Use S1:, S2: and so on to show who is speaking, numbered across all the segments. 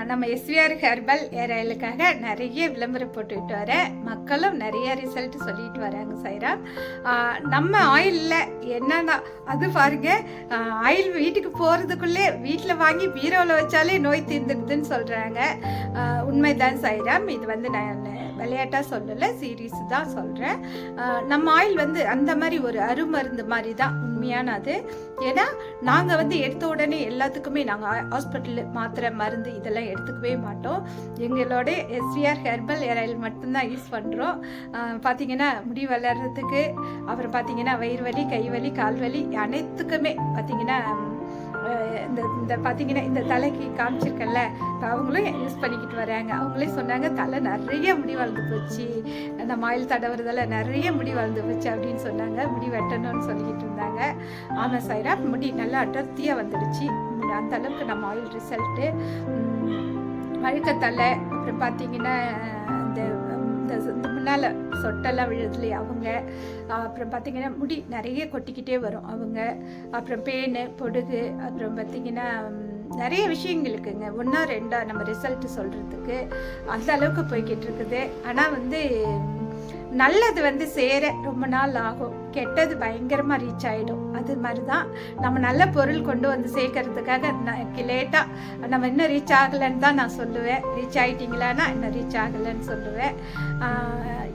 S1: நம்ம SVR herbal ஏர் ஆயிலுக்காக நிறைய விளம்பரம் போட்டுக்கிட்டு வரேன். மக்களும் நிறைய ரிசல்ட் சொல்லிட்டு வராங்க சைராம். நம்ம ஆயிலில் என்னன்னா அது பாருங்க, ஆயில் வீட்டுக்கு போகிறதுக்குள்ளே வீட்டில் வாங்கி பீரோவில் வச்சாலே நோய் தீர்ந்துடுதுன்னு சொல்கிறாங்க. உண்மைதான் சைராம். இது வந்து நான் விளையாட்டாக சொல்லலை, சீரியஸ் தான் சொல்கிறேன். நம்ம ஆயில் வந்து அந்த மாதிரி ஒரு அருமருந்து மாதிரி தான் உண்மையான அது. ஏன்னா நாங்கள் வந்து எடுத்த உடனே எல்லாத்துக்குமே நாங்கள் ஹாஸ்பிட்டலு மாத்திரை மருந்து இதெல்லாம் எடுத்துக்கவே மாட்டோம். எங்களோட எஸ்விஆர் ஹெர்பல் ஏர் ஆயில் மட்டும்தான் யூஸ் பண்ணுறோம். பார்த்தீங்கன்னா முடி வளர்கிறதுக்கு, அப்புறம் பார்த்தீங்கன்னா வயிறு வலி, கை வலி, கால் வலி அனைத்துக்குமே பார்த்தீங்கன்னா இந்த பார்த்தீங்கன்னா இந்த தலைக்கு காமிச்சிருக்கல, அவங்களும் யூஸ் பண்ணிக்கிட்டு வராங்க. அவங்களே சொன்னாங்க தலை நிறைய முடி வளர்ந்து போச்சு, நம்ம ஆயில் தடவுறதால நிறைய முடி வளர்ந்து போச்சு அப்படின்னு சொன்னாங்க. முடி வெட்டணும்னு சொல்லிக்கிட்டு இருந்தாங்க. ஆமாம் சைரா, முடி நல்லா அடர்த்தியாக வந்துடுச்சு. அந்த அளவுக்கு நம்ம ஆயில் ரிசல்ட்டு. வழுக்கத்தலை, அப்புறம் பார்த்தீங்கன்னா இந்த முன்னால் சொட்டெல்லாம் விழுதுல அவங்க, அப்புறம் பார்த்தீங்கன்னா முடி நிறைய கொட்டிக்கிட்டே வரும் அவங்க, அப்புறம் பேனு பொடுகு, அப்புறம் பார்த்தீங்கன்னா நிறைய விஷயங்கள் இருக்குங்க. ஒன்றா ரெண்டா நம்ம ரிசல்ட் சொல்கிறதுக்கு அந்த அளவுக்கு போய்கிட்டு இருக்குது. ஆனால் வந்து நல்லது வந்து சேர ரொம்ப நாள் ஆகும், கெட்டது பயங்கரமாக ரீச் ஆகிடும். அது மாதிரி தான் நம்ம நல்ல பொருள் கொண்டு வந்து சேர்க்கறதுக்காக லேட்டாக நம்ம இன்னும் ரீச் ஆகலைன்னு தான் நான் சொல்லுவேன். ரீச் ஆகிட்டீங்களான்னா இன்னும் ரீச் ஆகலைன்னு சொல்லுவேன்.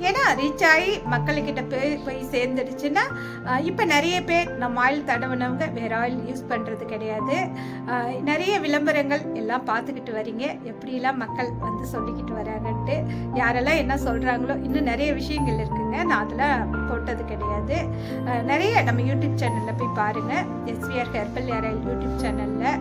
S1: ஏன்னா ரீச் ஆகி மக்கள்கிட்ட போய் சேர்ந்துடுச்சுன்னா இப்போ நிறைய பேர் நம்ம ஆயில் தடவினவங்க வேறு ஆயில் யூஸ் பண்ணுறது கிடையாது. நிறைய விளம்பரங்கள் எல்லாம் பார்த்துக்கிட்டு வரீங்க, எப்படிலாம் மக்கள் வந்து சொல்லிக்கிட்டு வராங்கன்ட்டு. யாரெல்லாம் என்ன சொல்கிறாங்களோ இன்னும் நிறைய விஷயங்கள் இருக்குங்க, நான் அதெல்லாம் போட்டது கிடையாது. நிறைய நம்ம யூடியூப் சேனலில் போய் பாருங்கள், எஸ்விஆர் ஹெர்பல் ஏர் ஆயில் யூடியூப் சேனலில்.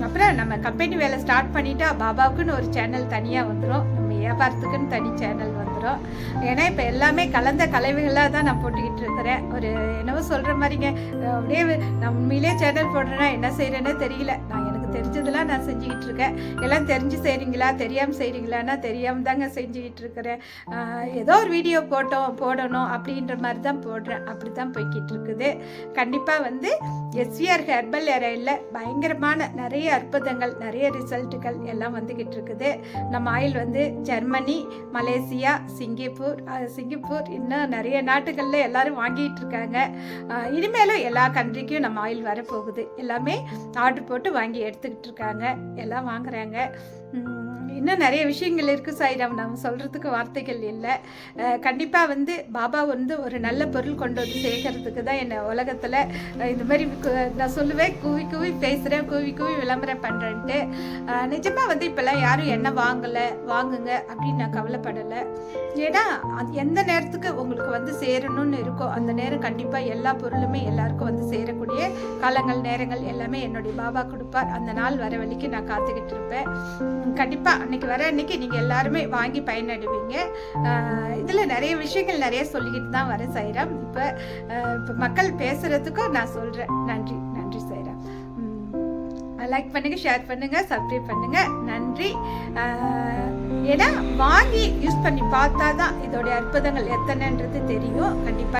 S1: அப்புறம் நம்ம கம்பெனி வேலை ஸ்டார்ட் பண்ணிட்டா பாபாவுக்குன்னு ஒரு சேனல் தனியாக வந்துடும், நம்ம வியாபாரத்துக்குன்னு தனி சேனல் வந்துடும். ஏன்னா இப்போ எல்லாமே கலந்த கலவைகளாக தான் நான் போட்டுக்கிட்டு இருக்கிறேன். ஒரு என்னவோ சொல்கிற மாதிரிங்க, அப்படியே நான் உண்மையிலே சேனல் போடுறேன்னா என்ன செய்கிறேன்னே தெரியல. நான் எனக்கு தெரிஞ்சதெல்லாம் நான் செஞ்சுக்கிட்டு இருக்கேன். எல்லாம் தெரிஞ்சு செய்கிறீங்களா தெரியாமல் செய்கிறீங்களான்னா தெரியாமல் தாங்க செஞ்சுக்கிட்டு இருக்கிறேன். ஏதோ ஒரு வீடியோ போடணும் அப்படின்ற மாதிரி தான் போடுறேன். அப்படி தான் போய்கிட்டு இருக்குது. கண்டிப்பாக வந்து எஸ்விஆர் ஹெர்பல் ஏர் ஆயிலில் பயங்கரமான நிறைய அற்புதங்கள், நிறைய ரிசல்ட்டுகள் எல்லாம் வந்துக்கிட்டு இருக்குது. நம்ம ஆயில் வந்து ஜெர்மனி, மலேசியா, சிங்கப்பூர் இன்னும் நிறைய நாட்டுகளில் எல்லாரும் வாங்கிட்டு இருக்காங்க. இனிமேலும் எல்லா கண்ட்ரிக்கும் நம்ம ஆயில் வரப்போகுது. எல்லாமே ஆர்டர் போட்டு வாங்கி எடுத்துக்கிட்டு இருக்காங்க, எல்லாம் வாங்குறாங்க. இன்னும் நிறைய விஷயங்கள் இருக்குது சாய்ராம், நம்ம சொல்கிறதுக்கு வார்த்தைகள் இல்லை. கண்டிப்பாக வந்து பாபா வந்து ஒரு நல்ல பொருள் கொண்டு வந்து சேர்க்கறதுக்கு தான் என்னை உலகத்தில் இந்த மாதிரி நான் சொல்லுவேன், கூவி பேசுகிறேன், கூவி விளம்பரம் பண்ணுறேன்ட்டு. நிஜமாக வந்து இப்போல்லாம் யாரும் என்ன வாங்குங்க அப்படின்னு நான் கவலைப்படலை. ஏன்னா எந்த நேரத்துக்கு உங்களுக்கு வந்து சேரணும்னு இருக்கோ அந்த நேரம் கண்டிப்பாக எல்லா பொருளுமே எல்லாருக்கும் வந்து சேரக்கூடிய காலங்கள் நேரங்கள் எல்லாமே என்னுடைய பாபா கொடுப்பார். அந்த நாள் வர வரைக்கும் நான் காத்துக்கிட்டு இருப்பேன். கண்டிப்பாக அன்னைக்கு வர அன்னைக்கு நீங்கள் எல்லாருமே வாங்கி பயனடைவீங்க. இதில் நிறைய விஷயங்கள் நிறைய சொல்லிக்கிட்டு தான் வரேன் சைராம். இப்போ மக்கள் பேசுகிறதுக்கும் நான் சொல்கிறேன். நன்றி சைராம். லைக் பண்ணுங்கள், ஷேர் பண்ணுங்கள், சப்ஸ்கிரைப் பண்ணுங்கள். நன்றி. ஏன்னா வாங்கி யூஸ் பண்ணி பார்த்தா தான் இதோடைய அற்புதங்கள் எத்தனைன்றது தெரியும். கண்டிப்பாக